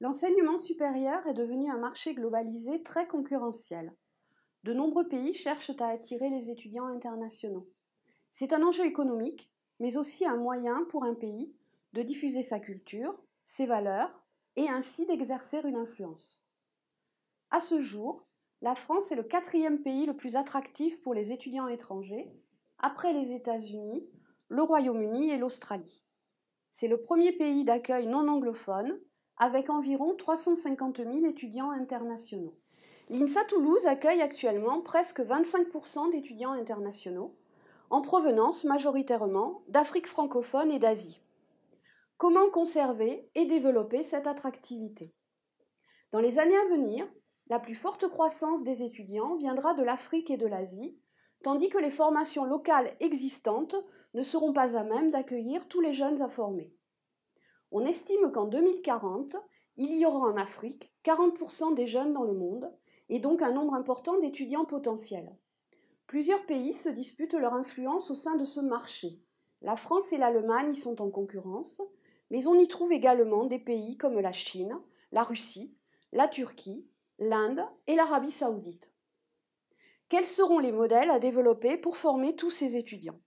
L'enseignement supérieur est devenu un marché globalisé très concurrentiel. De nombreux pays cherchent à attirer les étudiants internationaux. C'est un enjeu économique, mais aussi un moyen pour un pays de diffuser sa culture, ses valeurs, et ainsi d'exercer une influence. À ce jour, la France est le quatrième pays le plus attractif pour les étudiants étrangers, après les États-Unis, le Royaume-Uni et l'Australie. C'est le premier pays d'accueil non anglophone, avec environ 350 000 étudiants internationaux. L'INSA Toulouse accueille actuellement presque 25% d'étudiants internationaux, en provenance majoritairement d'Afrique francophone et d'Asie. Comment conserver et développer cette attractivité? Dans les années à venir, la plus forte croissance des étudiants viendra de l'Afrique et de l'Asie, tandis que les formations locales existantes ne seront pas à même d'accueillir tous les jeunes à former. On estime qu'en 2040, il y aura en Afrique 40% des jeunes dans le monde, et donc un nombre important d'étudiants potentiels. Plusieurs pays se disputent leur influence au sein de ce marché. La France et l'Allemagne y sont en concurrence, mais on y trouve également des pays comme la Chine, la Russie, la Turquie, l'Inde et l'Arabie saoudite. Quels seront les modèles à développer pour former tous ces étudiants?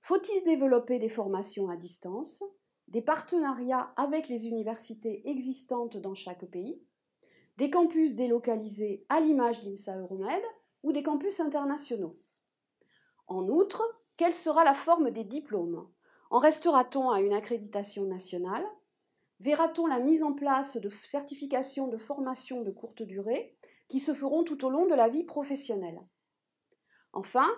Faut-il développer des formations à distance, des partenariats avec les universités existantes dans chaque pays, des campus délocalisés à l'image d'INSA Euromed ou des campus internationaux? En outre, quelle sera la forme des diplômes? En restera-t-on à une accréditation nationale? Verra-t-on la mise en place de certifications de formation de courte durée qui se feront tout au long de la vie professionnelle? Enfin,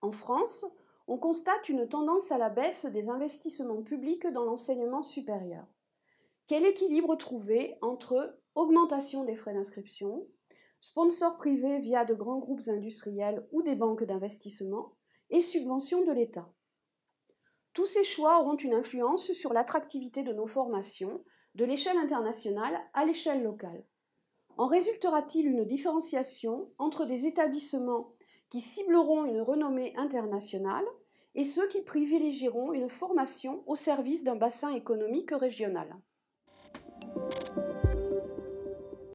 en France, on constate une tendance à la baisse des investissements publics dans l'enseignement supérieur. Quel équilibre trouver entre augmentation des frais d'inscription, sponsors privés via de grands groupes industriels ou des banques d'investissement et subventions de l'État? Tous ces choix auront une influence sur l'attractivité de nos formations, de l'échelle internationale à l'échelle locale. En résultera-t-il une différenciation entre des établissements qui cibleront une renommée internationale et ceux qui privilégieront une formation au service d'un bassin économique régional?